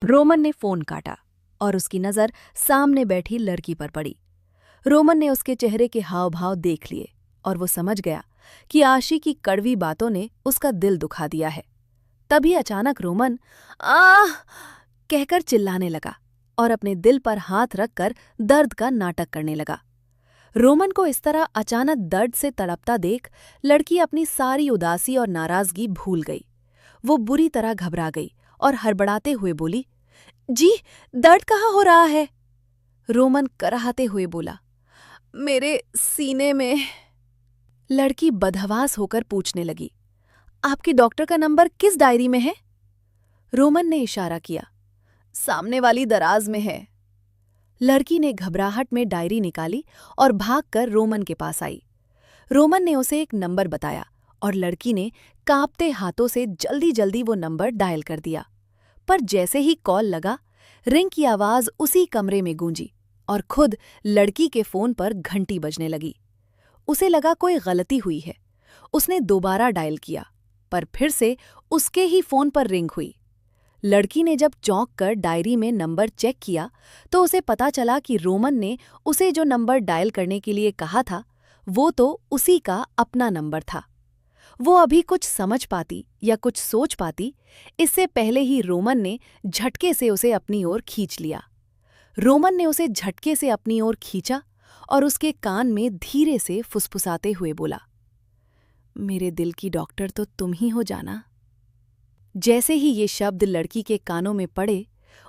Roman ने phone काटा और उसकी नजर सामने बैठी लड़की पर पड़ी। रोमन ने उसके चेहरे के हाव भाव देख लिए और वो समझ गया कि आशी की कड़वी बातों ने उसका दिल दुखा दिया है। तभी अचानक रोमन आह कहकर चिल्लाने लगा और अपने दिल पर हाथ रखकर दर्द का नाटक करने लगा। रोमन को इस तरह अचानक दर्द से तड़पता देख लड़की अपनी सारी उदासी और नाराजगी भूल गई। वो बुरी तरह घबरा गई और हड़बड़ाते हुए बोली, जी, दर्द कहाँ हो रहा है? रोमन कराहते हुए बोला, मेरे सीने में। लड़की बदहवास होकर पूछने लगी, आपके डॉक्टर का नंबर किस डायरी में है? रोमन ने इशारा किया, सामने वाली दराज में है। लड़की ने घबराहट में डायरी निकाली और भागकर रोमन के पास आई। रोमन ने उसे एक नंबर बताया और लड़की ने कांपते हाथों से जल्दी जल्दी वो नंबर डायल कर दिया। पर जैसे ही कॉल लगा, रिंग की आवाज उसी कमरे में गूंजी और खुद लड़की के फोन पर घंटी बजने लगी। उसे लगा कोई गलती हुई है। उसने दोबारा डायल किया, पर फिर से उसके ही फोन पर रिंग हुई। लड़की ने जब चौंक कर डायरी में नंबर चेक किया तो उसे पता चला कि रोमन ने उसे जो नंबर डायल करने के लिए कहा था, वो तो उसी का अपना नंबर था। वो अभी कुछ समझ पाती या कुछ सोच पाती, इससे पहले ही रोमन ने झटके से उसे अपनी ओर खींच लिया। रोमन ने उसे झटके से अपनी ओर खींचा और उसके कान में धीरे से फुसफुसाते हुए बोला, मेरे दिल की डॉक्टर तो तुम ही हो जाना। जैसे ही ये शब्द लड़की के कानों में पड़े,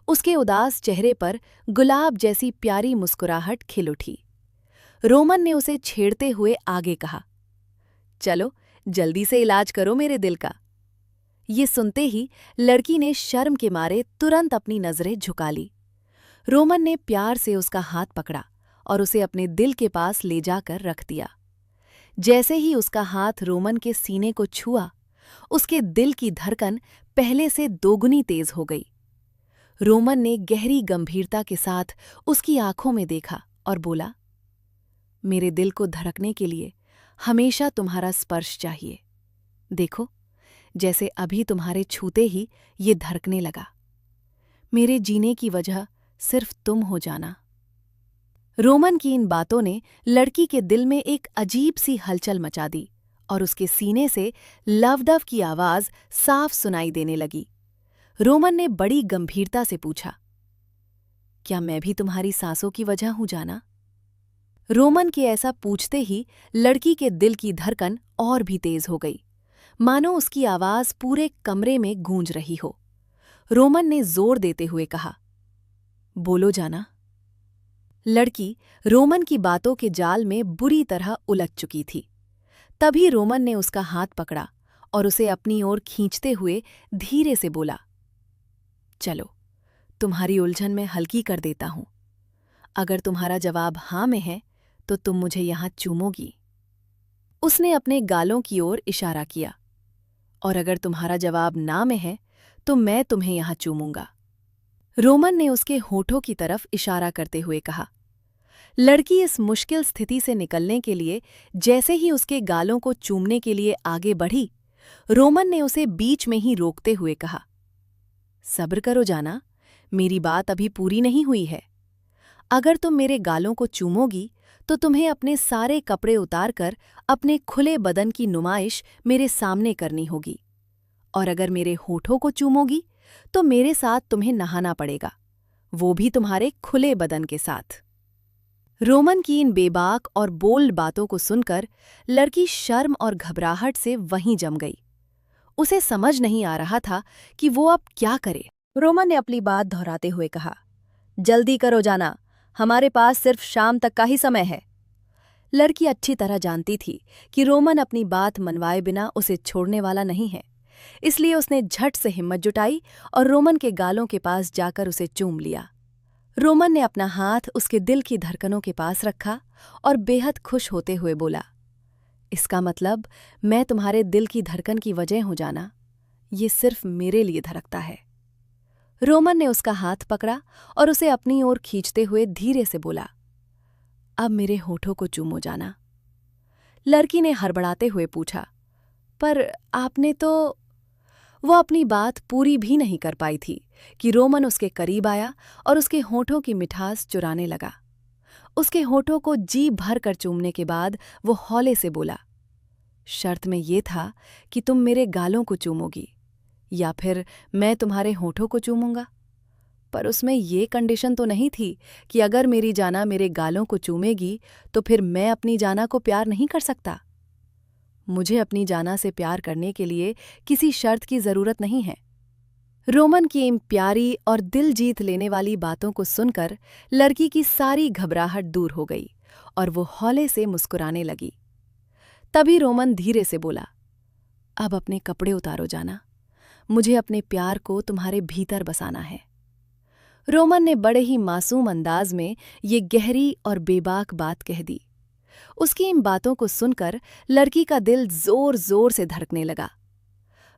उसके उदास चेहरे पर गुलाब जैसी प्यारी मुस्कुराहट खिल उठी। रोमन ने उसे छेड़ते हुए आगे कहा, चलो जल्दी से इलाज करो मेरे दिल का। ये सुनते ही लड़की ने शर्म के मारे तुरंत अपनी नजरें झुका ली। रोमन ने प्यार से उसका हाथ पकड़ा और उसे अपने दिल के पास ले जाकर रख दिया। जैसे ही उसका हाथ रोमन के सीने को छुआ, उसके दिल की धड़कन पहले से दोगुनी तेज हो गई। रोमन ने गहरी गंभीरता के साथ उसकी आंखों में देखा और बोला, मेरे दिल को धड़कने के लिए हमेशा तुम्हारा स्पर्श चाहिए। देखो, जैसे अभी तुम्हारे छूते ही ये धड़कने लगा। मेरे जीने की वजह सिर्फ तुम हो जाना। रोमन की इन बातों ने लड़की के दिल में एक अजीब सी हलचल मचा दी और उसके सीने से लवदव की आवाज साफ सुनाई देने लगी। रोमन ने बड़ी गंभीरता से पूछा, क्या मैं भी तुम्हारी सांसों की वजह हूं जाना? रोमन के ऐसा पूछते ही लड़की के दिल की धड़कन और भी तेज हो गई, मानो उसकी आवाज पूरे कमरे में गूंज रही हो। रोमन ने जोर देते हुए कहा, बोलो जाना। लड़की रोमन की बातों के जाल में बुरी तरह उलझ चुकी थी। तभी रोमन ने उसका हाथ पकड़ा और उसे अपनी ओर खींचते हुए धीरे से बोला, चलो तुम्हारी उलझन मैं हल्की कर देता हूं। अगर तुम्हारा जवाब हाँ में है तो तुम मुझे यहां चूमोगी। उसने अपने गालों की ओर इशारा किया, और अगर तुम्हारा जवाब ना में है तो मैं तुम्हें यहां चूमूंगा। रोमन ने उसके होठों की तरफ इशारा करते हुए कहा। लड़की इस मुश्किल स्थिति से निकलने के लिए जैसे ही उसके गालों को चूमने के लिए आगे बढ़ी, रोमन ने उसे बीच में ही रोकते हुए कहा, सब्र करो जाना, मेरी बात अभी पूरी नहीं हुई है। अगर तुम मेरे गालों को चूमोगी तो तुम्हें अपने सारे कपड़े उतारकर अपने खुले बदन की नुमाइश मेरे सामने करनी होगी, और अगर मेरे होठों को चूमोगी तो मेरे साथ तुम्हें नहाना पड़ेगा, वो भी तुम्हारे खुले बदन के साथ। रोमन की इन बेबाक और बोल्ड बातों को सुनकर लड़की शर्म और घबराहट से वहीं जम गई। उसे समझ नहीं आ रहा था कि वो अब क्या करे। रोमन ने अपनी बात दोहराते हुए कहा, जल्दी करो जाना, हमारे पास सिर्फ शाम तक का ही समय है। लड़की अच्छी तरह जानती थी कि रोमन अपनी बात मनवाए बिना उसे छोड़ने वाला नहीं है, इसलिए उसने झट से हिम्मत जुटाई और रोमन के गालों के पास जाकर उसे चूम लिया। रोमन ने अपना हाथ उसके दिल की धड़कनों के पास रखा और बेहद खुश होते हुए बोला, इसका मतलब मैं तुम्हारे दिल की धड़कन की वजह हो जाना, ये सिर्फ मेरे लिए धड़कता है। रोमन ने उसका हाथ पकड़ा और उसे अपनी ओर खींचते हुए धीरे से बोला, अब मेरे होठों को चूमो जाना। लड़की ने हड़बड़ाते हुए पूछा, पर आपने तो। वो अपनी बात पूरी भी नहीं कर पाई थी कि रोमन उसके करीब आया और उसके होठों की मिठास चुराने लगा। उसके होठों को जी भर कर चूमने के बाद वो हौले से बोला, शर्त में ये था कि तुम मेरे गालों को चूमोगी या फिर मैं तुम्हारे होठों को चूमूंगा। पर उसमें ये कंडीशन तो नहीं थी कि अगर मेरी जाना मेरे गालों को चूमेगी तो फिर मैं अपनी जाना को प्यार नहीं कर सकता। मुझे अपनी जाना से प्यार करने के लिए किसी शर्त की जरूरत नहीं है। रोमन की इन प्यारी और दिल जीत लेने वाली बातों को सुनकर लड़की की सारी घबराहट दूर हो गई और वो हौले से मुस्कुराने लगी। तभी रोमन धीरे से बोला, अब अपने कपड़े उतारो जाना, मुझे अपने प्यार को तुम्हारे भीतर बसाना है। रोमन ने बड़े ही मासूम अंदाज में ये गहरी और बेबाक बात कह दी। उसकी इन बातों को सुनकर लड़की का दिल जोर जोर से धड़कने लगा।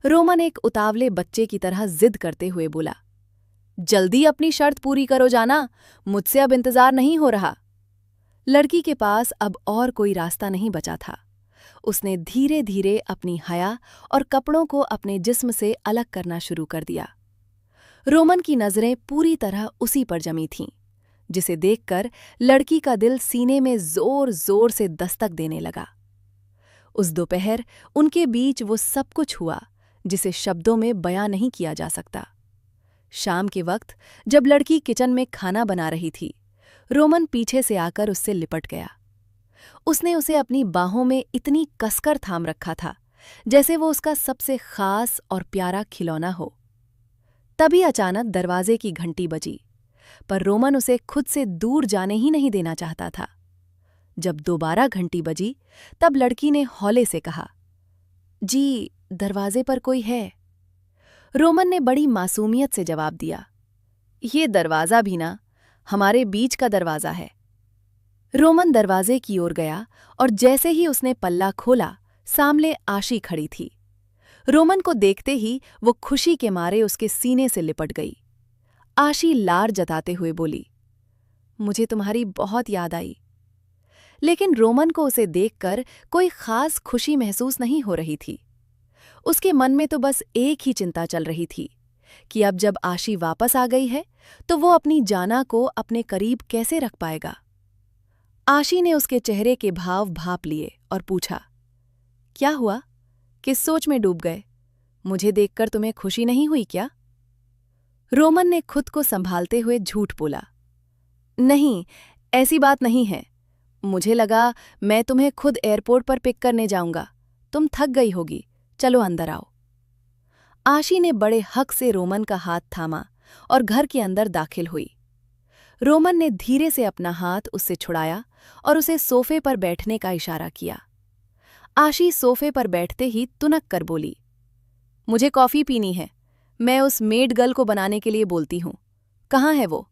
रोमन एक उतावले बच्चे की तरह जिद करते हुए बोला, जल्दी अपनी शर्त पूरी करो जाना, मुझसे अब इंतजार नहीं हो रहा। लड़की के पास अब और कोई रास्ता नहीं बचा था। उसने धीरे धीरे अपनी हया और कपड़ों को अपने जिस्म से अलग करना शुरू कर दिया। रोमन की नजरें पूरी तरह उसी पर जमी थीं, जिसे देखकर लड़की का दिल सीने में जोर जोर से दस्तक देने लगा। उस दोपहर उनके बीच वो सब कुछ हुआ जिसे शब्दों में बयां नहीं किया जा सकता। शाम के वक्त जब लड़की किचन में खाना बना रही थी, रोमन पीछे से आकर उससे लिपट गया। उसने उसे अपनी बाहों में इतनी कसकर थाम रखा था जैसे वो उसका सबसे खास और प्यारा खिलौना हो। तभी अचानक दरवाजे की घंटी बजी, पर रोमन उसे खुद से दूर जाने ही नहीं देना चाहता था। जब दोबारा घंटी बजी, तब लड़की ने हौले से कहा, जी, दरवाजे पर कोई है। रोमन ने बड़ी मासूमियत से जवाब दिया, ये दरवाज़ा भी ना, हमारे बीच का दरवाज़ा है। रोमन दरवाजे की ओर गया और जैसे ही उसने पल्ला खोला, सामने आशी खड़ी थी। रोमन को देखते ही वो खुशी के मारे उसके सीने से लिपट गई। आशी लार जताते हुए बोली, मुझे तुम्हारी बहुत याद आई। लेकिन रोमन को उसे देखकर कोई खास खुशी महसूस नहीं हो रही थी। उसके मन में तो बस एक ही चिंता चल रही थी कि अब जब आशी वापस आ गई है तो वो अपनी जाना को अपने करीब कैसे रख पाएगा। आशी ने उसके चेहरे के भाव भांप लिए और पूछा, क्या हुआ? किस सोच में डूब गए? मुझे देखकर तुम्हें खुशी नहीं हुई क्या? रोमन ने खुद को संभालते हुए झूठ बोला, नहीं, ऐसी बात नहीं है। मुझे लगा मैं तुम्हें खुद एयरपोर्ट पर पिक करने जाऊंगा, तुम थक गई होगी, चलो अंदर आओ। आशी ने बड़े हक से रोमन का हाथ थामा और घर के अंदर दाखिल हुई। रोमन ने धीरे से अपना हाथ उससे छुड़ाया और उसे सोफे पर बैठने का इशारा किया। आशी सोफे पर बैठते ही तुनक कर बोली, मुझे कॉफी पीनी है, मैं उस मेड गर्ल को बनाने के लिए बोलती हूँ, कहाँ है वो?